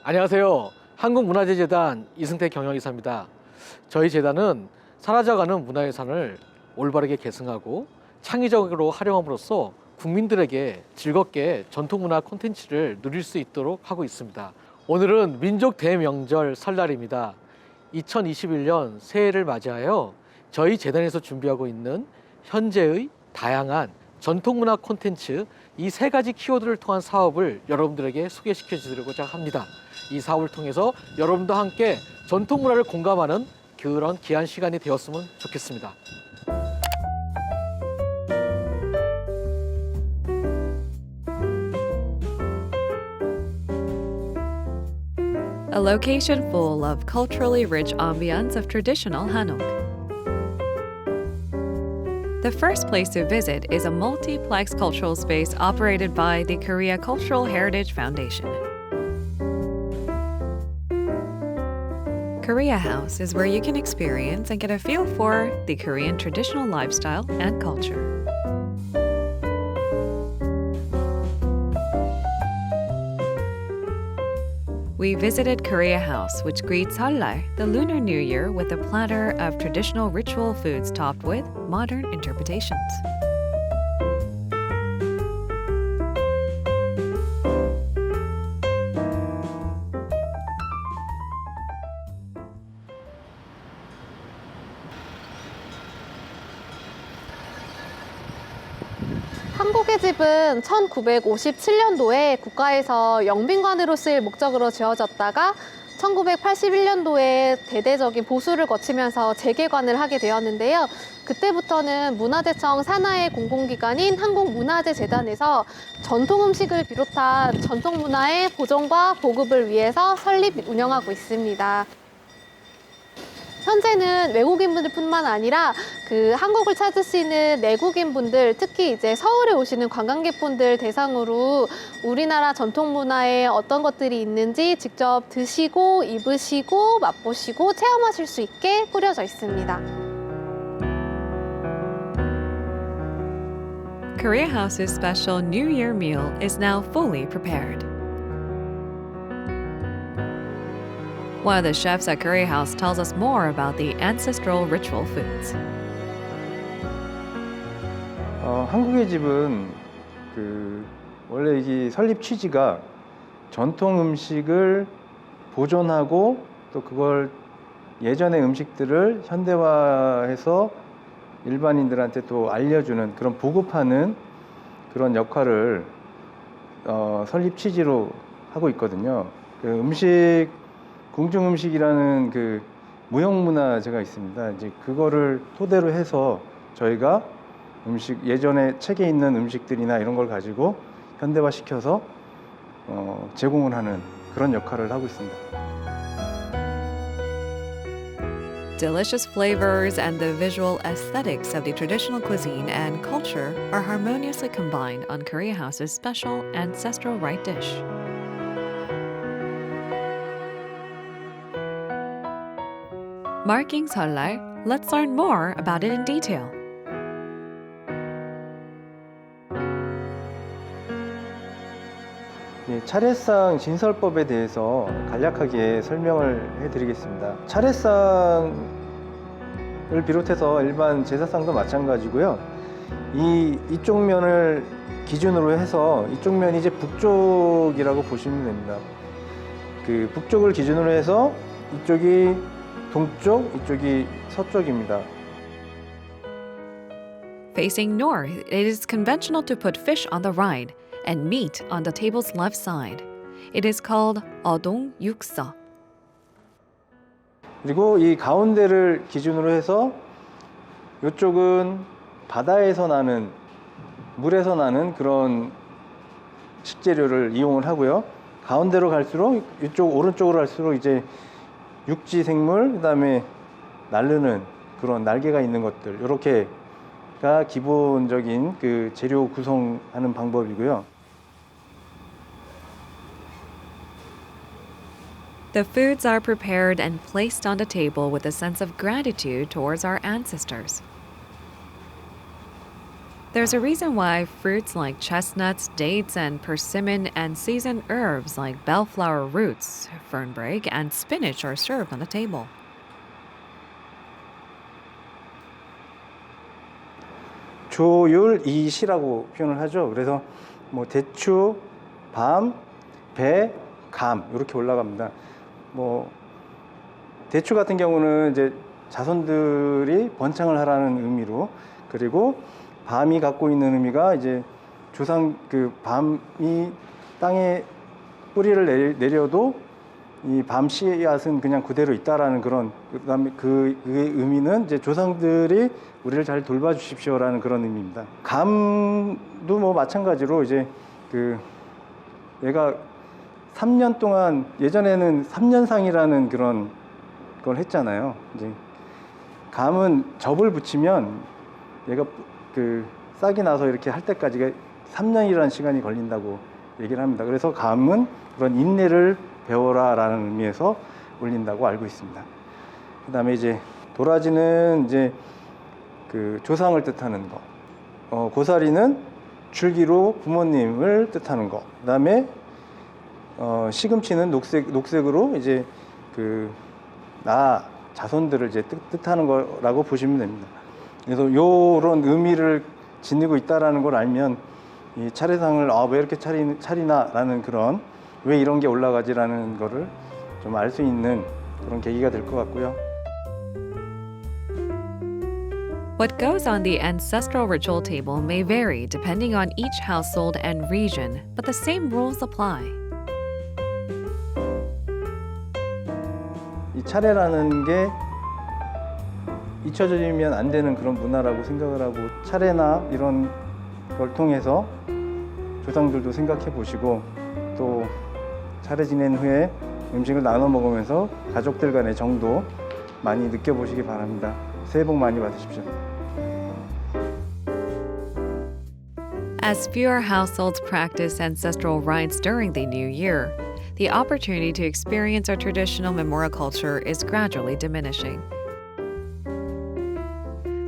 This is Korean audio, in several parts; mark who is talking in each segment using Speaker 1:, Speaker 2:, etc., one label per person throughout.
Speaker 1: 안녕하세요. 한국문화재재단 이승태 경영이사입니다. 저희 재단은 사라져가는 문화유산을 올바르게 계승하고 창의적으로 활용함으로써 국민들에게 즐겁게 전통문화 콘텐츠를 누릴 수 있도록 하고 있습니다. 오늘은 민족 대명절 설날입니다. 2021년 새해를 맞이하여 저희 재단에서 준비하고 있는 현재의 다양한 전통문화 콘텐츠 이 세 가지 키워드를 통한 사업을 여러분들에게 소개시켜 드리고자 합니다. 이 사업을 통해서 여러분과 함께 전통문화를 공감하는 그런 귀한 시간이 되었으면 좋겠습니다.
Speaker 2: A location full of culturally rich ambience of traditional Hanok. The first place to visit is a multiplex cultural space operated by the Korea Cultural Heritage Foundation. Korea House is where you can experience and get a feel for the Korean traditional lifestyle and culture. We visited Korea House, which greets Seollal, the Lunar New Year, with a platter of traditional ritual foods topped with modern interpretations.
Speaker 3: 한국의 집은 1957년도에 국가에서 영빈관으로 쓰일 목적으로 지어졌다가 1981년도에 대대적인 보수를 거치면서 재개관을 하게 되었는데요. 그때부터는 문화재청 산하의 공공기관인 한국문화재재단에서 전통 음식을 비롯한 전통 문화의 보존과 보급을 위해서 설립, 운영하고 있습니다. 현재는 외국인분들뿐만 아니라 한국을 찾으시는 내국인분들, 특히 이제 서울에 오시는 관광객분들 대상으로 우리나라 전통 문화에 어떤 것들이 있는지 직접 드시고 입으시고 맛보시고 체험하실 수 있게 꾸려져 있습니다.
Speaker 2: Korea House's special New Year meal is now fully prepared. One of the chefs at Korea House tells us more about the ancestral ritual foods.
Speaker 4: 한국의 집은 원래 이 설립 취지가 전통 음식을 보존하고 또 그걸 예전의 음식들을 현대화해서 일반인들한테 또 알려주는 그런 보급하는 그런 역할을 설립 취지로 하고 있거든요. 궁중음식이라는 무형문화재가 있습니다. 이제 그거를 토대로 해서 저희가 예전에 책에 있는 음식들이나 이런 걸 가지고 현대화 시켜서 제공을 하는 그런 역할을 하고 있습니다.
Speaker 2: Delicious flavors and the visual aesthetics of the traditional cuisine and culture are harmoniously combined on Korea House's special ancestral rite dish. Marking Seollal, let's learn more about it in detail.
Speaker 4: 차례상 진설법에 대해서 간략하게 설명을 해드리겠습니다. 차례상을 비롯해서 일반 제사상도 마찬가지고요. 이쪽 면을 기준으로 해서 이쪽 면이 이제 북쪽이라고 보시면 됩니다. 북쪽을 기준으로 해서 이쪽이 동쪽, 이쪽이 서쪽입니다.
Speaker 2: Facing north, it is conventional to put fish on the right and meat on the table's left side. It is called 어동 육서.
Speaker 4: 그리고 이 가운데를 기준으로 해서 이쪽은 바다에서 나는, 물에서 나는 그런 식재료를 이용을 하고요. 가운데로 갈수록 이쪽 오른쪽으로 갈수록 이제 육지 생물, 그다음에 날르는 그런 날개가 있는 것들, 이렇게가 기본적인 재료 구성하는 방법이고요.
Speaker 2: The foods are prepared and placed on the table with a sense of gratitude towards our ancestors. There's a reason why fruits like chestnuts, dates, and persimmon, and seasoned herbs like bellflower roots, fernbrake, and spinach are served on the table.
Speaker 4: 조율이시라고 표현을 하죠. 그래서 뭐 대추, 밤, 배, 감 이렇게 올라갑니다. 뭐 대추 같은 경우는 이제 자손들이 번창을 하라는 의미로, 그리고 밤이 갖고 있는 의미가 이제 조상 그 밤이 땅에 뿌리를 내려도 이 밤 씨앗은 그냥 그대로 있다라는 그런, 그다음에 그의 의미는 이제 조상들이 우리를 잘 돌봐주십시오라는 그런 의미입니다. 감도 뭐 마찬가지로 이제 그 얘가 3년 동안, 예전에는 3년상이라는 그런 걸 했잖아요. 이제 감은 접을 붙이면 얘가 그 싹이 나서 이렇게 할 때까지가 3년이라는 시간이 걸린다고 얘기를 합니다. 그래서 감은 그런 인내를 배워라라는 의미에서 올린다고 알고 있습니다. 그다음에 이제 도라지는 이제 그 조상을 뜻하는 거, 고사리는 줄기로 부모님을 뜻하는 거, 그다음에 시금치는 녹색으로 이제 그 자손들을 이제 뜻하는 거라고 보시면 됩니다. 그래서 요런 의미를 지니고 있다라는 걸 알면 이 차례상을 왜 이렇게 차리나라는 그런, 왜 이런 게 올라가지라는 거를 좀 알 수 있는 그런 계기가 될 것 같고요.
Speaker 2: What goes on the ancestral ritual table may vary depending on each household and region, but the same rules apply.
Speaker 4: 이 차례라는 게 잊혀지면 안 되는 그런 문화라고 생각을 하고, 차례나 이런 걸 통해서 조상들도 생각해 보시고, 또 차례 지낸 후에 음식을 나눠 먹으면서 가족들 간의 정도 많이 느껴보시기 바랍니다. 새해 복 많이 받으십시오.
Speaker 2: As fewer households practice ancestral rites during the new year, the opportunity to experience our traditional memorial culture is gradually diminishing.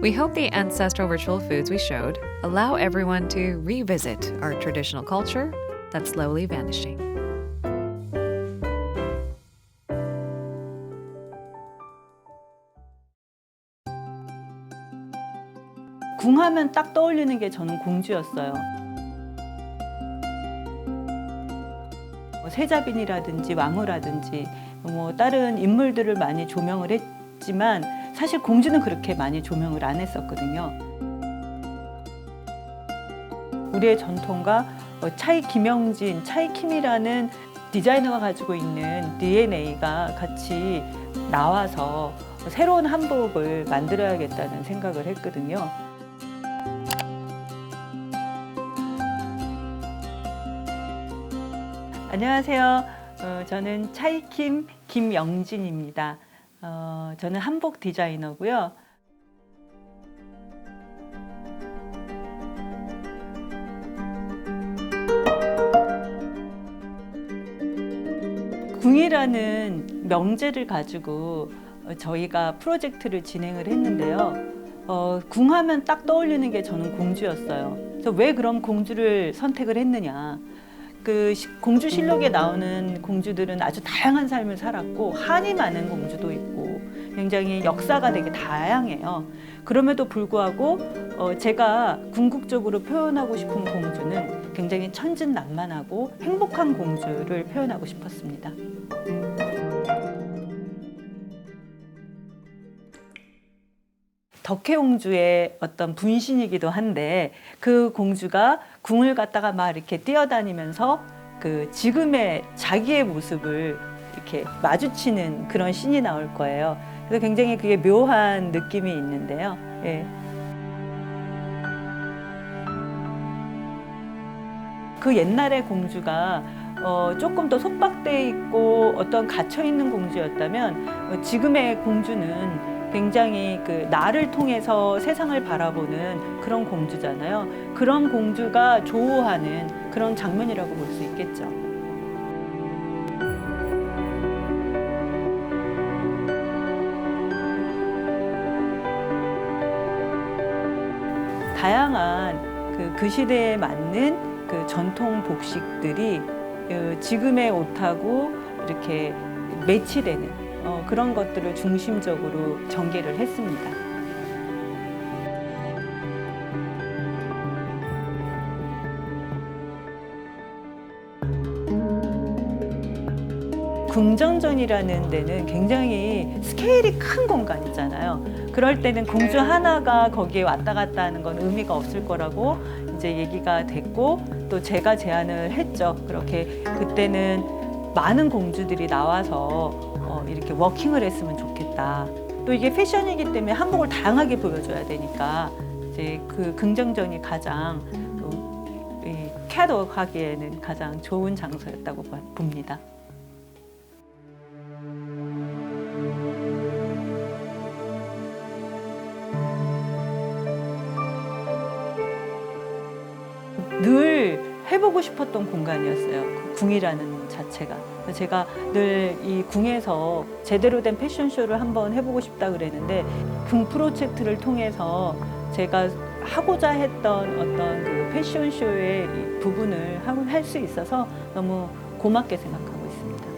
Speaker 2: We hope the ancestral ritual foods we showed allow everyone to revisit our traditional culture that's slowly vanishing.
Speaker 5: 궁하면 딱 떠올리는 게 저는 공주였어요. 세자빈이라든지 왕후라든지 뭐 다른 인물들을 많이 조명을 했지만 사실 공주는 그렇게 많이 조명을 안 했었거든요. 우리의 전통과 차이 김영진, 차이킴이라는 디자이너가 가지고 있는 DNA가 같이 나와서 새로운 한복을 만들어야겠다는 생각을 했거든요. 안녕하세요. 저는 차이킴 김영진입니다. 저는 한복 디자이너고요. 궁이라는 명제를 가지고 저희가 프로젝트를 진행을 했는데요. 궁하면 딱 떠올리는 게 저는 공주였어요. 그래서 왜 그럼 공주를 선택을 했느냐. 그 공주실록에 나오는 공주들은 아주 다양한 삶을 살았고 한이 많은 공주도 있고 굉장히 역사가 되게 다양해요. 그럼에도 불구하고 제가 궁극적으로 표현하고 싶은 공주는 굉장히 천진난만하고 행복한 공주를 표현하고 싶었습니다. 덕혜옹주의 어떤 분신이기도 한데 그 공주가 궁을 갖다가 막 이렇게 뛰어다니면서 그 지금의 자기의 모습을 이렇게 마주치는 그런 씬이 나올 거예요. 그래서 굉장히 그게 묘한 느낌이 있는데요. 예. 그 옛날의 공주가 조금 더 속박돼 있고 어떤 갇혀 있는 공주였다면 지금의 공주는 굉장히 그 나를 통해서 세상을 바라보는 그런 공주잖아요. 그런 공주가 조우하는 그런 장면이라고 볼 수 있겠죠. 다양한 그 시대에 맞는 그 전통 복식들이 지금의 옷하고 이렇게 매치되는 그런 것들을 중심적으로 전개를 했습니다. 궁정전이라는 데는 굉장히 스케일이 큰 공간이잖아요. 그럴 때는 공주 하나가 거기에 왔다 갔다 하는 건 의미가 없을 거라고 이제 얘기가 됐고, 또 제가 제안을 했죠. 그렇게 그때는 많은 공주들이 나와서 이렇게 워킹을 했으면 좋겠다. 또 이게 패션이기 때문에 한복을 다양하게 보여줘야 되니까 이제 그 궁정전이 가장 캣워크하기에는 가장 좋은 장소였다고 봅니다. 늘 해보고 싶었던 공간이었어요. 그 궁이라는 자체가. 제가 늘 이 궁에서 제대로 된 패션쇼를 한번 해보고 싶다 그랬는데, 궁 프로젝트를 통해서 제가 하고자 했던 어떤 그 패션쇼의 이 부분을 할 수 있어서 너무 고맙게 생각하고 있습니다.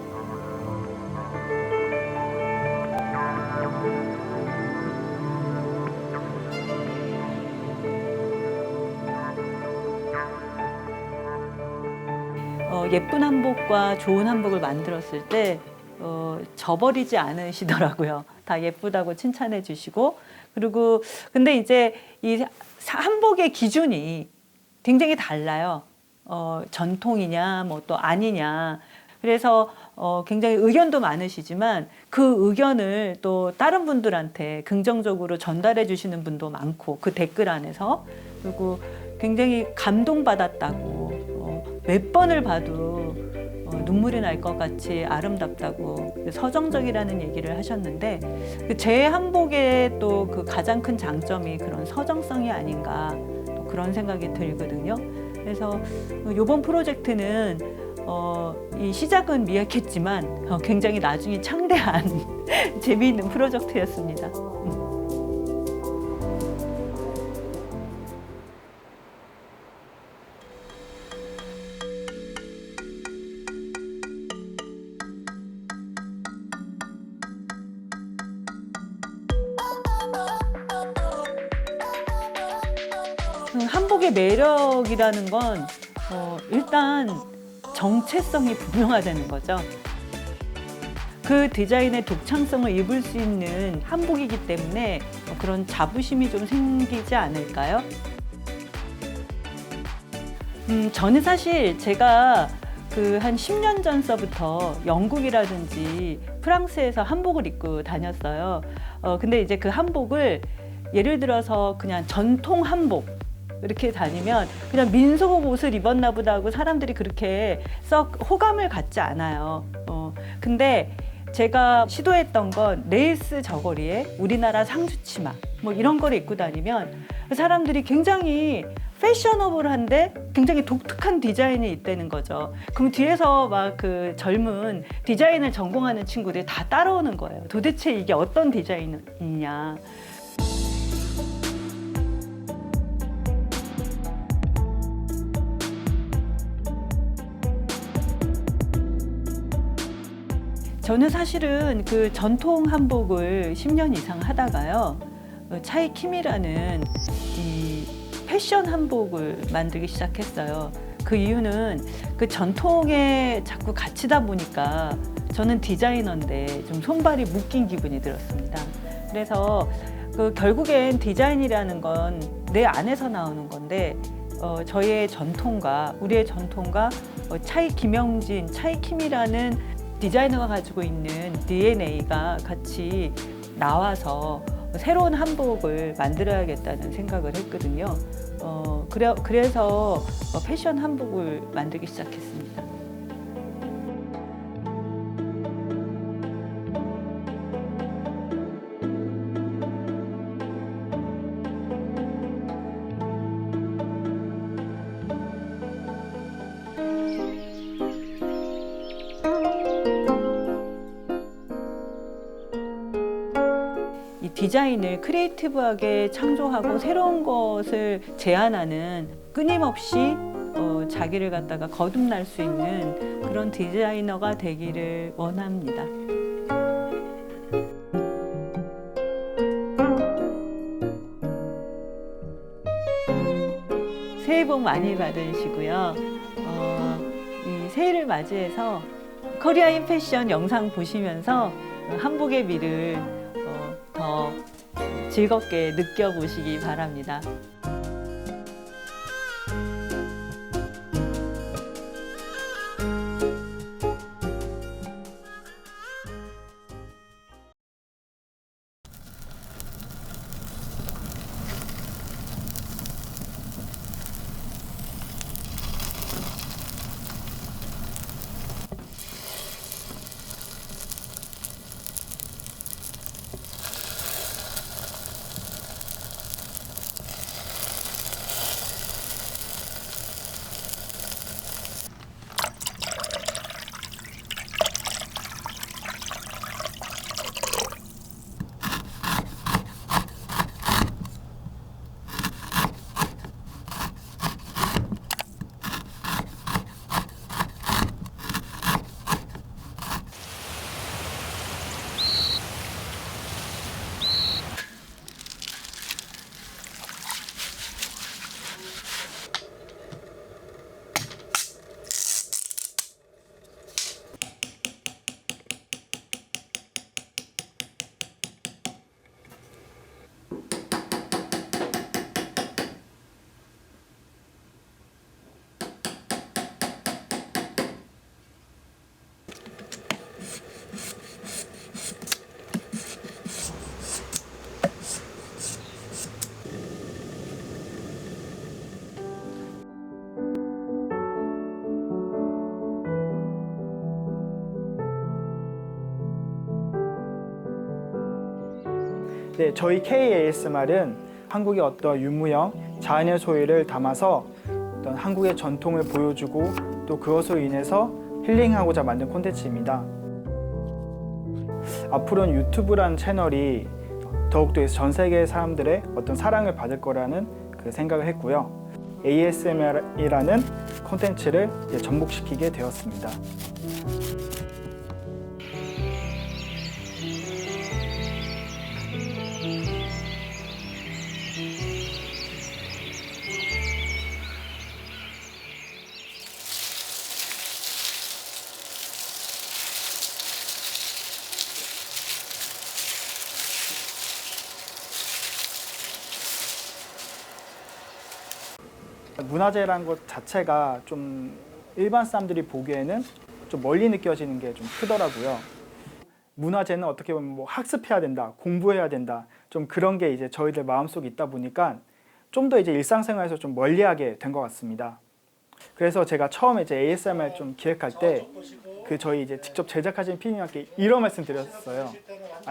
Speaker 5: 예쁜 한복과 좋은 한복을 만들었을 때 저버리지 않으시더라고요. 다 예쁘다고 칭찬해 주시고, 그리고 근데 이제 이 한복의 기준이 굉장히 달라요. 전통이냐 뭐 또 아니냐. 그래서 굉장히 의견도 많으시지만 그 의견을 또 다른 분들한테 긍정적으로 전달해 주시는 분도 많고, 그 댓글 안에서. 그리고 굉장히 감동받았다고, 몇 번을 봐도 눈물이 날 것 같이 아름답다고 서정적이라는 얘기를 하셨는데, 제 한복의 또 그 가장 큰 장점이 그런 서정성이 아닌가, 또 그런 생각이 들거든요. 그래서 이번 프로젝트는 이 시작은 미약했지만 굉장히 나중에 창대한 재미있는 프로젝트였습니다. 한복의 매력이라는 건 일단 정체성이 분명하다는 거죠. 그 디자인의 독창성을 입을 수 있는 한복이기 때문에 그런 자부심이 좀 생기지 않을까요? 저는 사실 제가 그 한 10년 전서부터 영국이라든지 프랑스에서 한복을 입고 다녔어요. 근데 이제 그 한복을 예를 들어서 그냥 전통 한복 이렇게 다니면 그냥 민속 옷을 입었나 보다 하고 사람들이 그렇게 썩 호감을 갖지 않아요. 근데 제가 시도했던 건 레이스 저고리에 우리나라 상주치마 뭐 이런 거를 입고 다니면 사람들이 굉장히 패셔너블한데 굉장히 독특한 디자인이 있다는 거죠. 그럼 뒤에서 막 그 젊은 디자인을 전공하는 친구들이 다 따라오는 거예요. 도대체 이게 어떤 디자인이냐. 저는 사실은 그 전통 한복을 10년 이상 하다가요, 차이킴이라는 이 패션 한복을 만들기 시작했어요. 그 이유는 그 전통에 자꾸 갇히다 보니까 저는 디자이너인데 좀 손발이 묶인 기분이 들었습니다. 그래서 그 결국엔 디자인이라는 건 내 안에서 나오는 건데, 저희의 전통과 우리의 전통과 차이김영진, 차이킴이라는 디자이너가 가지고 있는 DNA가 같이 나와서 새로운 한복을 만들어야겠다는 생각을 했거든요. 그래서 패션 한복을 만들기 시작했습니다. 디자인을 크리에이티브하게 창조하고 새로운 것을 제안하는 끊임없이 자기를 갖다가 거듭날 수 있는 그런 디자이너가 되기를 원합니다. 새해 복 많이 받으시고요. 이 새해를 맞이해서 코리아인 패션 영상 보시면서 한복의 미를 더 즐겁게 느껴보시기 바랍니다.
Speaker 6: 네, 저희 KASMR은 한국의 어떤 유무형, 자연의 소유를 담아서 어떤 한국의 전통을 보여주고 또 그것으로 인해서 힐링하고자 만든 콘텐츠입니다. 앞으로는 유튜브라는 채널이 더욱더 전 세계 사람들의 어떤 사랑을 받을 거라는 그 생각을 했고요. ASMR이라는 콘텐츠를 접목시키게 되었습니다. 문화재라는 것 자체가 좀 일반 사람들이 보기에는 좀 멀리 느껴지는 게 좀 크더라고요. 문화재는 어떻게 보면 뭐 학습해야 된다, 공부해야 된다, 좀 그런 게 이제 저희들 마음속에 있다 보니까 좀 더 이제 일상생활에서 좀 멀리하게 된 것 같습니다. 그래서 제가 처음에 이제 ASMR 좀 기획할 때 그 저희 이제 직접 제작하신 PD님께 이런 말씀 드렸어요.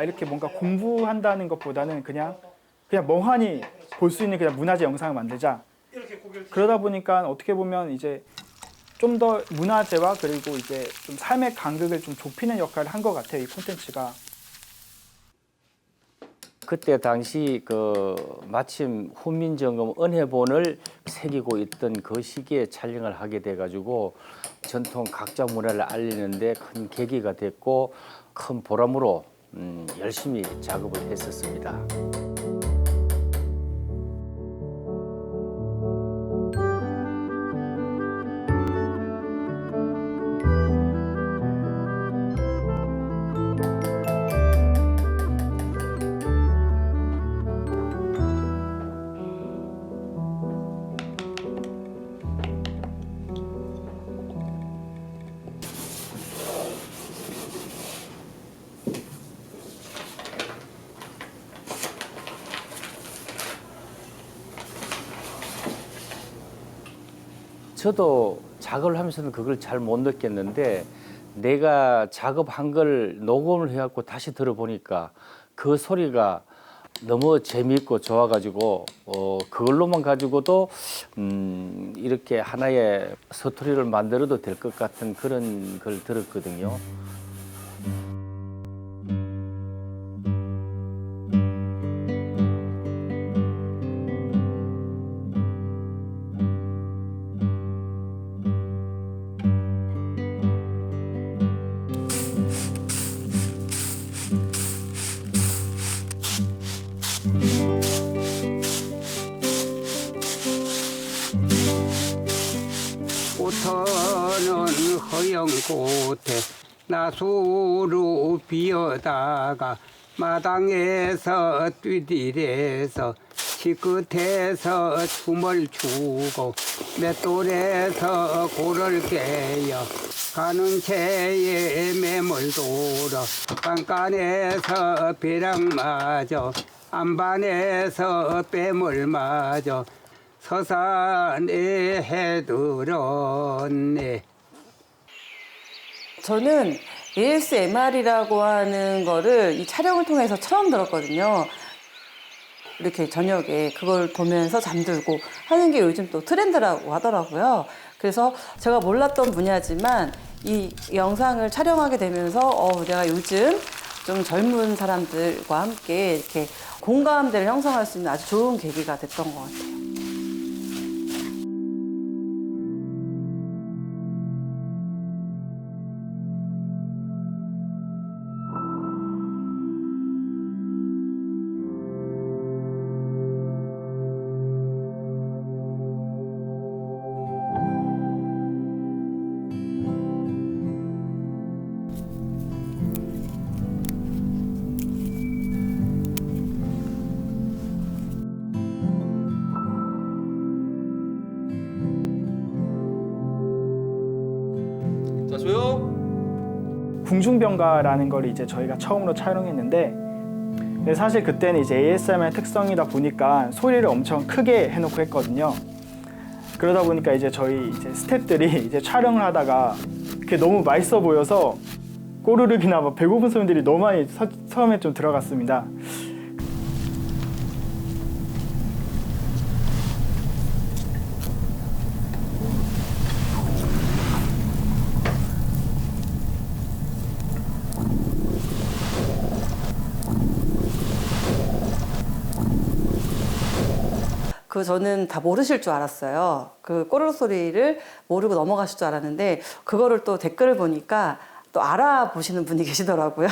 Speaker 6: 이렇게 뭔가 공부한다는 것보다는 그냥 멍하니 볼 수 있는 그냥 문화재 영상을 만들자. 그러다 보니까 어떻게 보면 이제 좀 더 문화재와 그리고 이제 좀 삶의 간극을 좀 좁히는 역할을 한 것 같아요, 이 콘텐츠가.
Speaker 7: 그때 당시 마침 훈민정음 은혜본을 새기고 있던 그 시기에 촬영을 하게 돼가지고 전통 각자 문화를 알리는데 큰 계기가 됐고 큰 보람으로 열심히 작업을 했었습니다. 저도 작업을 하면서는 그걸 잘 못 느꼈는데 내가 작업한 걸 녹음을 해갖고 다시 들어보니까 그 소리가 너무 재미있고 좋아가지고 그걸로만 가지고도 이렇게 하나의 스토리를 만들어도 될 것 같은 그런 걸 들었거든요.
Speaker 8: 꽃터는 허영 곳에 나수로 비어다가 마당에서 뛰디래서 시끝에서 춤을 추고 맷돌에서 골을 깨여 가는 채에 매물 돌아 깐깐에서 벼락 맞아 안반에서 뱀을 맞아 서산에 해들었네.
Speaker 9: 저는 ASMR이라고 하는 거를 이 촬영을 통해서 처음 들었거든요. 이렇게 저녁에 그걸 보면서 잠들고 하는 게 요즘 또 트렌드라고 하더라고요. 그래서 제가 몰랐던 분야지만 이 영상을 촬영하게 되면서 내가 요즘 좀 젊은 사람들과 함께 이렇게 공감대를 형성할 수 있는 아주 좋은 계기가 됐던 것 같아요.
Speaker 10: 자, 조용.
Speaker 6: 궁중병가라는 걸 이제 저희가 처음으로 촬영했는데 근데 사실 그때는 이제 ASMR 특성이다 보니까 소리를 엄청 크게 해놓고 했거든요. 그러다 보니까 이제 저희 이제 스태프들이 이제 촬영을 하다가 그게 너무 맛있어 보여서 꼬르륵이나 막 배고픈 소리들이 너무 많이 처음에 좀 들어갔습니다.
Speaker 9: 저는 다 모르실 줄 알았어요. 그 꼬르륵 소리를 모르고 넘어가실 줄 알았는데 그거를 또 댓글을 보니까 또 알아보시는 분이 계시더라고요.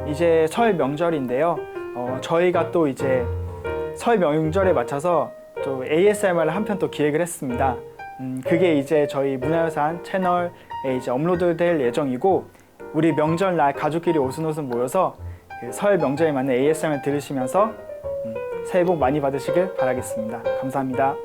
Speaker 6: 이제 설 명절인데요. 저희가 또 이제 설 명절에 맞춰서 또 ASMR을 한 편 또 기획을 했습니다. 그게 이제 저희 문화유산 채널에 이제 업로드될 예정이고 우리 명절날 가족끼리 오순오순 모여서 그 설 명절에 맞는 ASMR 들으시면서 새해 복 많이 받으시길 바라겠습니다. 감사합니다.